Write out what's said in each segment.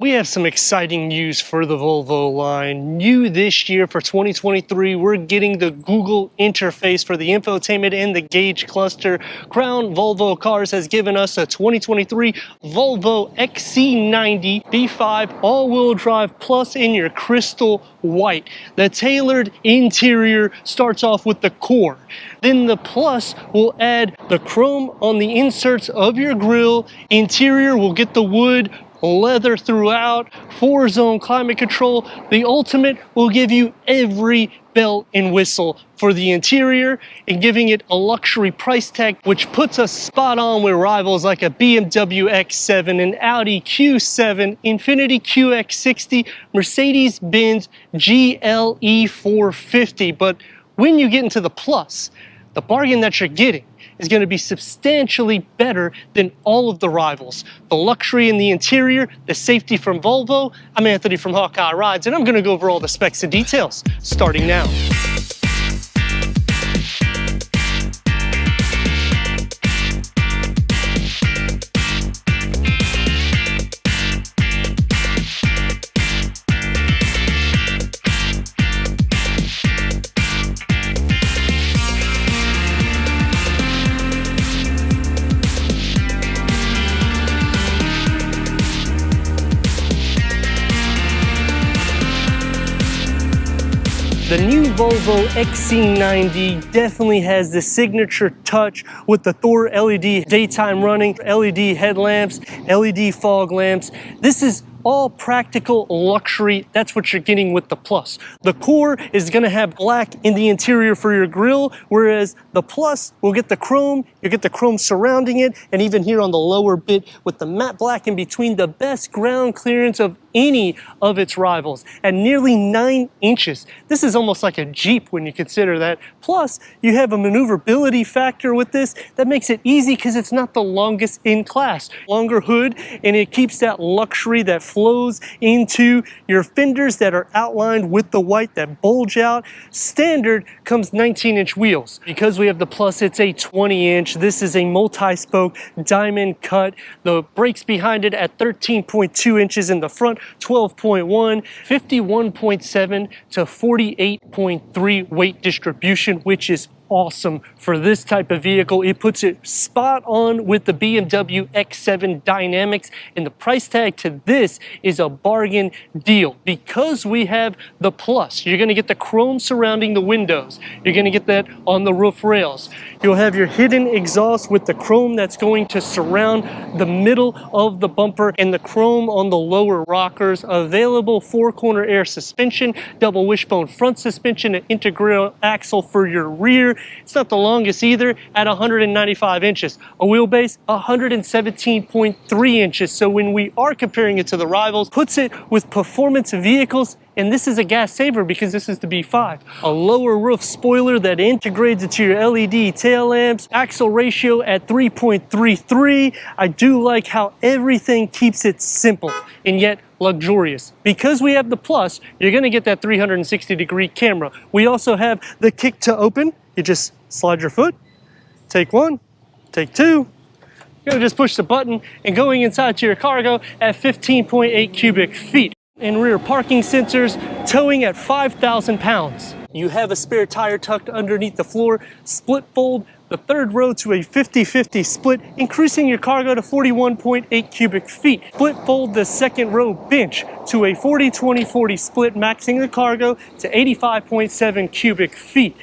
We have some exciting news for the Volvo line. New this year for 2023, we're getting the Google interface for the infotainment and the gauge cluster. Crown Volvo Cars has given us a 2023 Volvo XC90 B5 all-wheel drive plus in your crystal white. The tailored interior starts off with the core. Then the plus will add the chrome on the inserts of your grille. Interior will get the wood, leather throughout, 4-zone climate control. The Ultimate will give you every bell and whistle for the interior and giving it a luxury price tag, which puts us spot on with rivals like a BMW X7, an Audi Q7, Infiniti QX60, Mercedes-Benz GLE 450. But when you get into the plus, the bargain that you're getting is going to be substantially better than all of the rivals. The luxury in the interior, the safety from Volvo. I'm Anthony from Hawkeye Rides, and I'm going to go over all the specs and details, starting now. The new Volvo XC90 definitely has the signature touch with the Thor LED daytime running, LED headlamps, LED fog lamps. This is all practical luxury. That's what you're getting with the plus. The core is going to have black in the interior for your grille, whereas the plus will get the chrome. You get the chrome surrounding it, and even here on the lower bit with the matte black in between, the best ground clearance of any of its rivals at nearly 9 inches. This is almost like a Jeep when you consider that. Plus, you have a maneuverability factor with this that makes it easy because it's not the longest in class. Longer hood, and it keeps that luxury that flows into your fenders that are outlined with the white that bulge out. Standard comes 19-inch wheels. Because we have the plus, it's a 20-inch. This is a multi-spoke diamond cut. The brakes behind it at 13.2 inches in the front, 12.1, 51.7 to 48.3 weight distribution, which is awesome for this type of vehicle. It puts it spot on with the BMW X7 dynamics, and the price tag to this is a bargain deal. Because we have the plus, you're going to get the chrome surrounding the windows. You're going to get that on the roof rails. You'll have your hidden exhaust with the chrome that's going to surround the middle of the bumper, and the chrome on the lower rockers. Available 4-corner air suspension, double wishbone front suspension, an integral axle for your rear. It's not the longest either at 195 inches. A wheelbase, 117.3 inches. So when we are comparing it to the rivals, puts it with performance vehicles, and this is a gas saver because this is the B5. A lower roof spoiler that integrates into your LED tail lamps. Axle ratio at 3.33. I do like how everything keeps it simple and yet luxurious. Because we have the plus, you're gonna get that 360-degree camera. We also have the kick to open. You just slide your foot, take one, take two. You're gonna just push the button, and going inside to your cargo at 15.8 cubic feet. And rear parking sensors, towing at 5,000 pounds. You have a spare tire tucked underneath the floor, split fold the third row to a 50-50 split, increasing your cargo to 41.8 cubic feet. Split fold the second row bench to a 40-20-40 split, maxing the cargo to 85.7 cubic feet.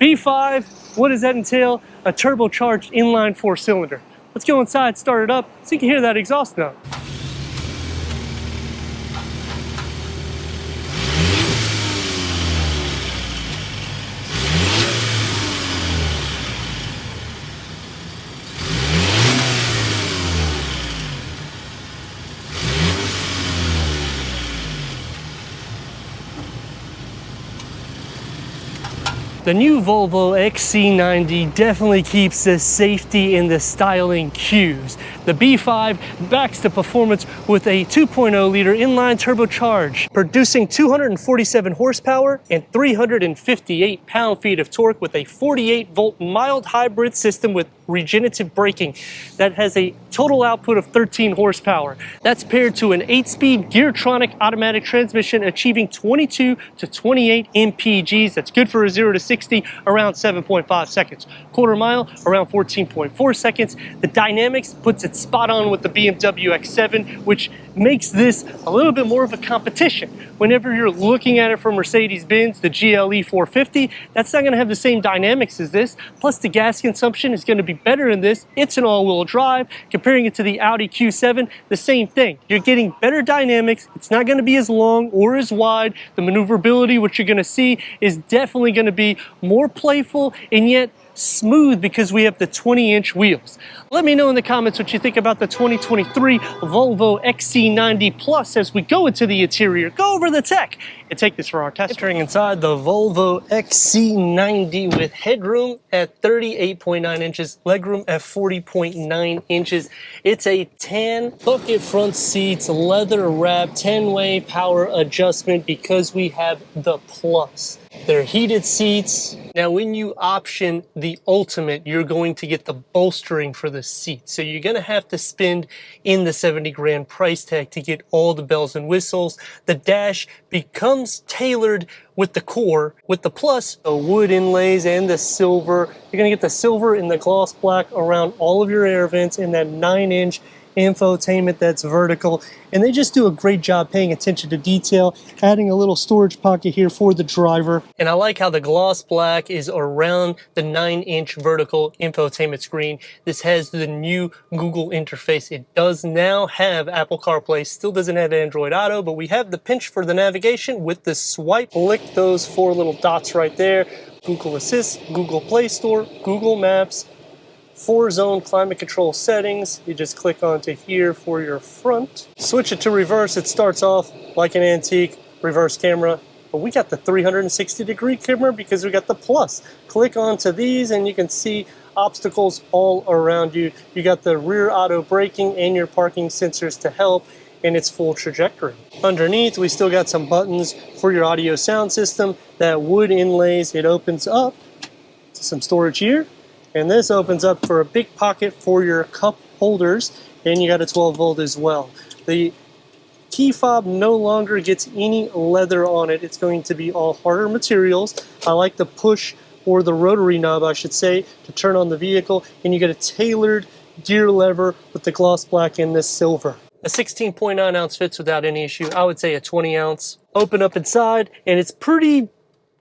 B5, what does that entail? A turbocharged inline 4-cylinder. Let's go inside, start it up, so you can hear that exhaust note. The new Volvo XC90 definitely keeps the safety and the styling cues. The B5 backs the performance with a 2.0-liter inline turbocharge, producing 247 horsepower and 358 pound-feet of torque with a 48-volt mild hybrid system with regenerative braking that has a total output of 13 horsepower. That's paired to an 8-speed Geartronic automatic transmission achieving 22 to 28 mpgs. That's good for a 0 to 60 around 7.5 seconds. Quarter mile around 14.4 seconds. The dynamics puts it spot on with the BMW X7, which makes this a little bit more of a competition. Whenever you're looking at it from Mercedes-Benz, the GLE 450, that's not going to have the same dynamics as this. Plus the gas consumption is going to be better in this. It's an all-wheel drive. Comparing it to the Audi Q7, the same thing. You're getting better dynamics. It's not going to be as long or as wide. The maneuverability, what you're going to see, is definitely going to be more playful and yet smooth because we have the 20-inch wheels. Let me know in the comments what you think about the 2023 Volvo XC90 Plus as we go into the interior, go over the tech, and take this for our test. Entering inside the Volvo XC90 with headroom at 38.9 inches, legroom at 40.9 inches. It's a tan bucket front seats, leather wrap, 10-way power adjustment because we have the Plus. They're heated seats. Now, when you option the Ultimate, you're going to get the bolstering for the seat. So you're going to have to spend in the 70 grand price tag to get all the bells and whistles. The dash becomes tailored with the core. With the Plus, the wood inlays and the silver. You're going to get the silver and the gloss black around all of your air vents and that 9-inch infotainment that's vertical, and they just do a great job paying attention to detail, adding a little storage pocket here for the driver. And I like how the gloss black is around the 9-inch vertical infotainment screen. This has the new Google interface. It does now have Apple CarPlay, still doesn't have Android Auto, but we have the pinch for the navigation with the swipe. Click those 4 little dots right there. Google Assist, Google Play Store, Google Maps, 4-zone climate control settings. You just click onto here for your front. Switch it to reverse. It starts off like an antique reverse camera, but we got the 360-degree camera because we got the Plus. Click onto these and you can see obstacles all around you. You got the rear auto braking and your parking sensors to help in its full trajectory. Underneath, we still got some buttons for your audio sound system. That wood inlays, it opens up to some storage here. And this opens up for a big pocket for your cup holders, and you got a 12-volt as well. The key fob no longer gets any leather on it. It's going to be all harder materials. I like the push, or the rotary knob, I should say, to turn on the vehicle, and you get a tailored gear lever with the gloss black and this silver. A 16.9 ounce fits without any issue. I would say a 20 ounce. Open up inside, and it's pretty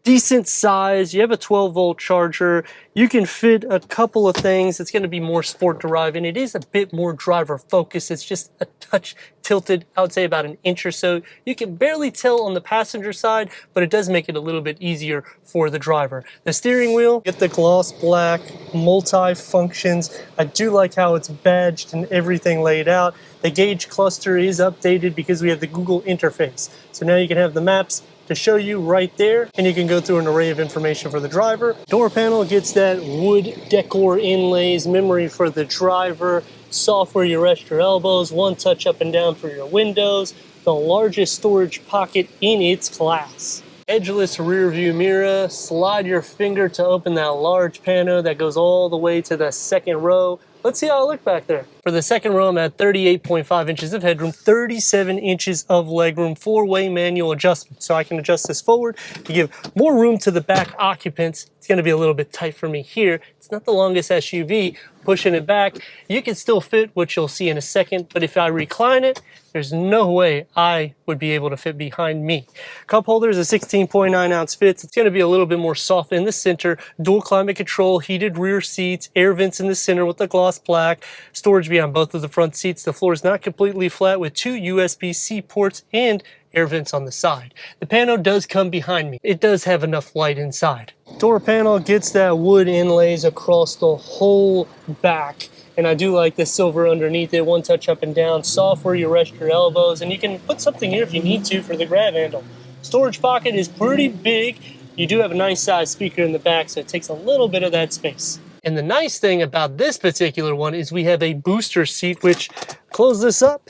decent size. You have a 12-volt charger. You can fit a couple of things. It's going to be more sport drive, and it is a bit more driver focused. It's just a touch tilted, I would say about an inch or so. You can barely tell on the passenger side, but it does make it a little bit easier for the driver. The steering wheel, get the gloss black, multi-functions. I do like how it's badged and everything laid out. The gauge cluster is updated because we have the Google interface. So now you can have the maps to show you right there, and you can go through an array of information for the driver. Door panel gets that wood decor inlays, memory for the driver, soft where you rest your elbows, one touch up and down for your windows, the largest storage pocket in its class. Edgeless rear view mirror, slide your finger to open that large panel that goes all the way to the second row. Let's see how I look back there. For the second row, I'm at 38.5 inches of headroom, 37 inches of legroom, 4-way manual adjustment. So I can adjust this forward to give more room to the back occupants. It's gonna be a little bit tight for me here. It's not the longest SUV. Pushing it back, you can still fit, which you'll see in a second, but if I recline it, there's no way I would be able to fit behind me. Cup holders, a 16.9 ounce fits. It's gonna be a little bit more soft in the center. Dual climate control, heated rear seats, air vents in the center with the gloss black, storage behind both of the front seats. The floor is not completely flat with 2 USB-C ports and air vents on the side. The panel does come behind me. It does have enough light inside. Door panel gets that wood inlays across the whole back. And I do like the silver underneath it, one touch up and down, soft where you rest your elbows, and you can put something here if you need to for the grab handle. Storage pocket is pretty big. You do have a nice size speaker in the back, so it takes a little bit of that space. And the nice thing about this particular one is we have a booster seat, which, close this up,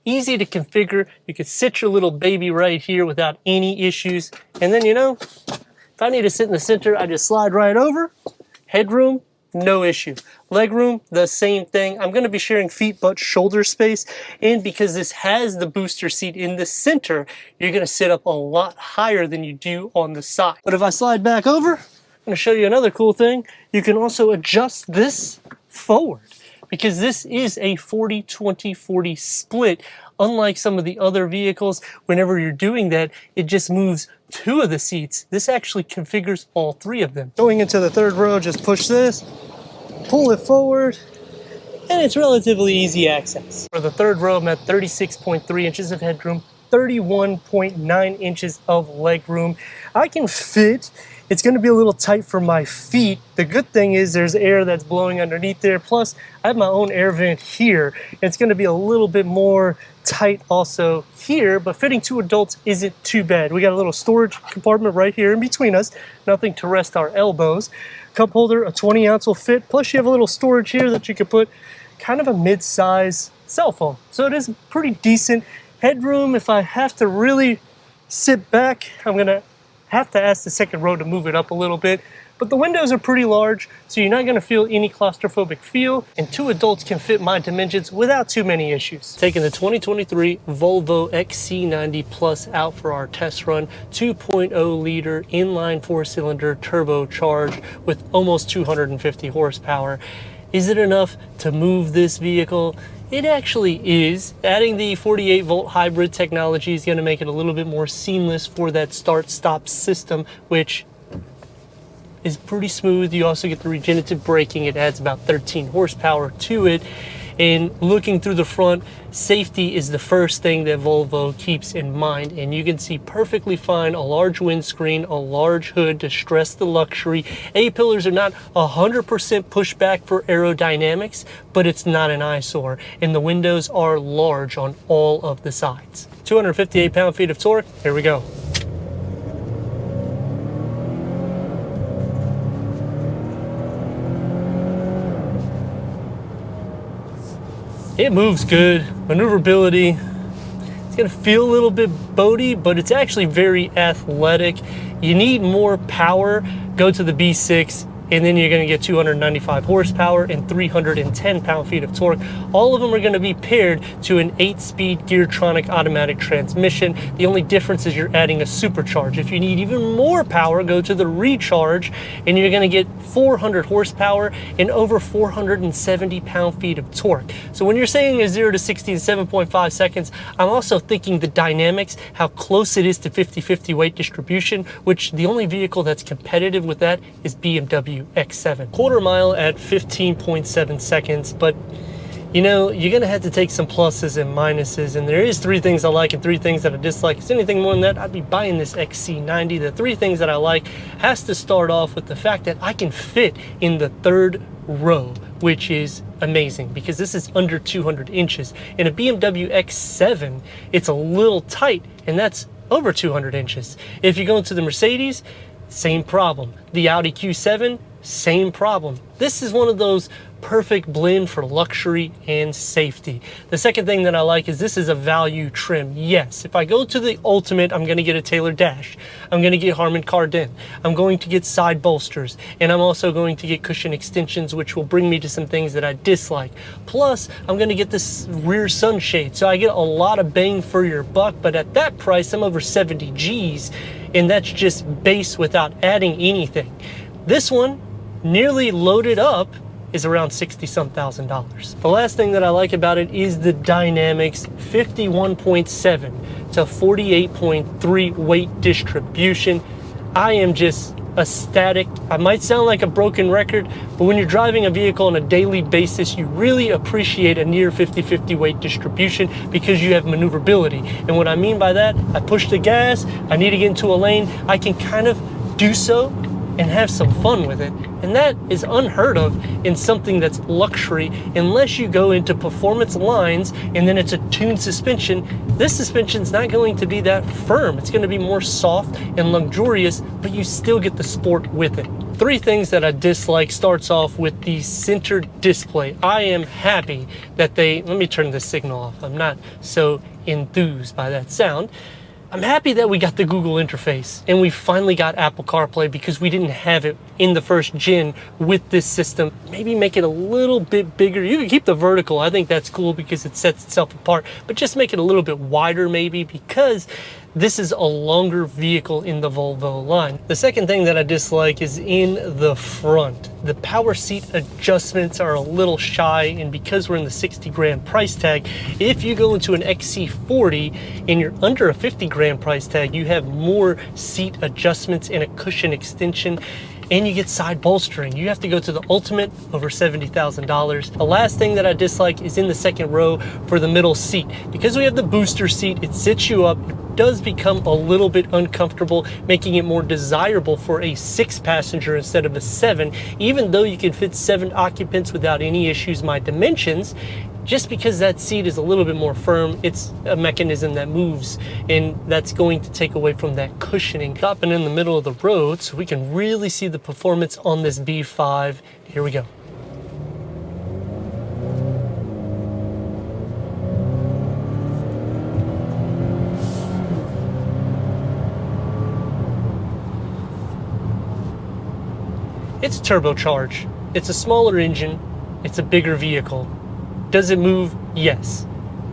easy to configure. You could sit your little baby right here without any issues. And then, you know, If I need to sit in the center, I just slide right over. Headroom, no issue. Legroom, the same thing. I'm gonna be sharing feet, butt, shoulder space. And because this has the booster seat in the center, you're gonna sit up a lot higher than you do on the side. But if I slide back over, I'm gonna show you another cool thing. You can also adjust this forward because this is a 40-20-40 split. Unlike some of the other vehicles, whenever you're doing that, it just moves 2 of the seats. This actually configures all 3 of them. Going into the 3rd row, just push this, pull it forward, and it's relatively easy access. For the 3rd row, I'm at 36.3 inches of headroom, 31.9 inches of legroom. I can fit. It's going to be a little tight for my feet. The good thing is there's air that's blowing underneath there. Plus, I have my own air vent here. It's going to be a little bit more tight also here, but fitting 2 adults isn't too bad. We got a little storage compartment right here in between us. Nothing to rest our elbows. Cup holder, a 20-ounce will fit. Plus, you have a little storage here that you could put kind of a mid-size cell phone. So it is pretty decent headroom. If I have to really sit back, I'm going to have to ask the 2nd row to move it up a little bit, but the windows are pretty large, so you're not going to feel any claustrophobic feel, and 2 adults can fit my dimensions without too many issues. Taking the 2023 Volvo XC90 Plus out for our test run, 2.0 liter inline 4-cylinder turbocharged with almost 250 horsepower. Is it enough to move this vehicle? It actually is. Adding the 48-volt hybrid technology is going to make it a little bit more seamless for that start-stop system, which is pretty smooth. You also get the regenerative braking. It adds about 13 horsepower to it. And looking through the front, safety is the first thing that Volvo keeps in mind. And you can see perfectly fine a large windscreen, a large hood to stress the luxury. A-pillars are not 100% pushed back for aerodynamics, but it's not an eyesore. And the windows are large on all of the sides. 258 pound-feet of torque. Here we go. It moves good, maneuverability. It's gonna feel a little bit boaty, but it's actually very athletic. You need more power, go to the B6, and then you're gonna get 295 horsepower and 310 pound-feet of torque. All of them are gonna be paired to an 8-speed Geartronic automatic transmission. The only difference is you're adding a supercharge. If you need even more power, go to the Recharge, and you're gonna get 400 horsepower and over 470 pound-feet of torque. So when you're saying a 0 to 60 in 7.5 seconds, I'm also thinking the dynamics, how close it is to 50-50 weight distribution, which the only vehicle that's competitive with that is BMW X7. Quarter mile at 15.7 seconds, but you know, you're gonna have to take some pluses and minuses, and there is 3 things I like and 3 things that I dislike. If it's anything more than that, I'd be buying this XC90. The 3 things that I like has to start off with the fact that I can fit in the 3rd row, which is amazing because this is under 200 inches. In a BMW X7, it's a little tight, and that's over 200 inches. If you go into the Mercedes, same problem. The Audi Q7, same problem. This is one of those perfect blend for luxury and safety. The second thing that I like is this is a value trim. Yes, if I go to the Ultimate, I'm going to get a tailored dash. I'm going to get Harman Kardon. I'm going to get side bolsters. And I'm also going to get cushion extensions, which will bring me to some things that I dislike. Plus, I'm going to get this rear sunshade. So I get a lot of bang for your buck, but at that price, I'm over 70 G's. And that's just base without adding anything. This one, nearly loaded up, is around $60-some thousand. The last thing that I like about it is the dynamics. 51.7 to 48.3 weight distribution. I am just ecstatic. I might sound like a broken record, but when you're driving a vehicle on a daily basis, you really appreciate a near 50-50 weight distribution because you have maneuverability. And what I mean by that, I push the gas, I need to get into a lane, I can kind of do so and have some fun with it. And that is unheard of in something that's luxury unless you go into performance lines and then it's a tuned suspension. This suspension's not going to be that firm. It's going to be more soft and luxurious, but you still get the sport with it. 3 things that I dislike starts off with the center display. I am happy that let me turn the signal off. I'm not so enthused by that sound. I'm happy that we got the Google interface and we finally got Apple CarPlay, because we didn't have it in the first gen with this system. Maybe make it a little bit bigger. You can keep the vertical. I think that's cool because it sets itself apart, but just make it a little bit wider maybe, because this is a longer vehicle in the Volvo line. The second thing that I dislike is in the front. The power seat adjustments are a little shy, and because we're in the 60 grand price tag, if you go into an XC40 and you're under a 50 grand price tag, you have more seat adjustments and a cushion extension, and you get side bolstering. You have to go to the Ultimate, over $70,000. The last thing that I dislike is in the second row for the middle seat. Because we have the booster seat, it sits you up. It does become a little bit uncomfortable, making it more desirable for a 6-passenger instead of a 7. Even though you can fit 7 occupants without any issues, my dimensions, just because that seat is a little bit more firm, it's a mechanism that moves, and that's going to take away from that cushioning. Stopping in the middle of the road so we can really see the performance on this B5. Here we go. It's turbocharged. It's a smaller engine. It's a bigger vehicle. Does it move? Yes.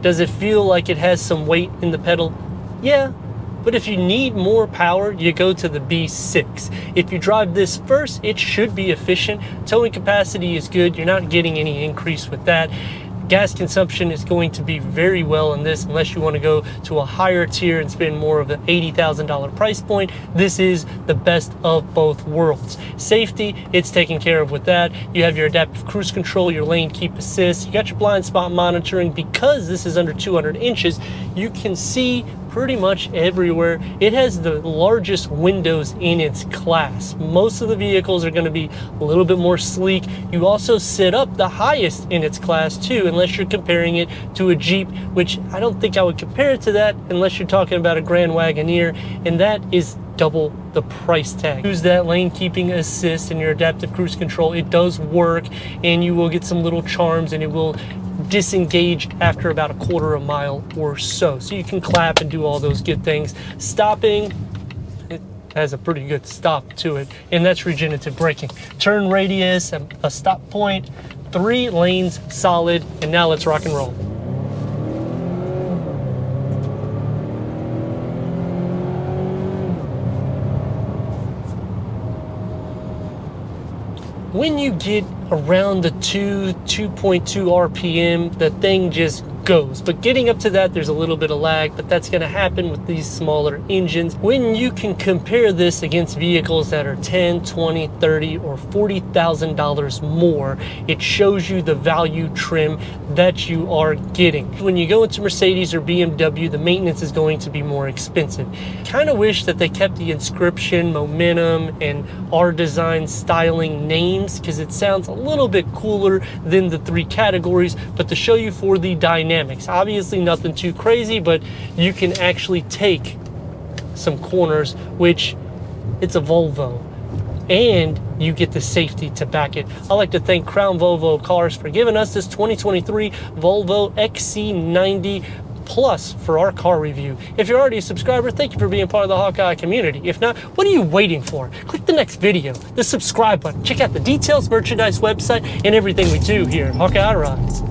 Does it feel like it has some weight in the pedal? Yeah. But if you need more power, you go to the B6. If you drive this first, it should be efficient. Towing capacity is good. You're not getting any increase with that. Gas consumption is going to be very well in this, unless you want to go to a higher tier and spend more of an $80,000 price point. This is the best of both worlds. Safety, it's taken care of with that. You have your adaptive cruise control, your lane keep assist, you got your blind spot monitoring. Because this is under 200 inches, you can see pretty much everywhere. It has the largest windows in its class. Most of the vehicles are going to be a little bit more sleek. You also sit up the highest in its class too, unless you're comparing it to a Jeep, which I don't think I would compare it to that unless you're talking about a Grand Wagoneer, and that is double the price tag. Use that lane keeping assist and your adaptive cruise control. It does work, and you will get some little charms, and it will disengage after about a quarter of a mile or so. So you can clap and do all those good things. Stopping, it has a pretty good stop to it, and that's regenerative braking. Turn radius, a stop point, 3 lanes solid, and now let's rock and roll. When you get around the 2.2 RPM, the thing just goes. But getting up to that, there's a little bit of lag, but that's going to happen with these smaller engines. When you can compare this against vehicles that are $10, $20, $30, or $40,000 more, it shows you the value trim that you are getting. When you go into Mercedes or BMW, the maintenance is going to be more expensive. Kind of wish that they kept the Inscription, Momentum, and R Design styling names, because it sounds a little bit cooler than the 3 categories. But to show you for the dynamics, obviously nothing too crazy, but you can actually take some corners, which it's a Volvo, and you get the safety to back it. I'd like to thank Crown Volvo Cars for giving us this 2023 Volvo XC90 Plus for our car review. If you're already a subscriber, thank you for being part of the Hawkeye community. If not, what are you waiting for? Click the next video, the subscribe button. Check out the details, merchandise website, and everything we do here at Hawkeye Rides.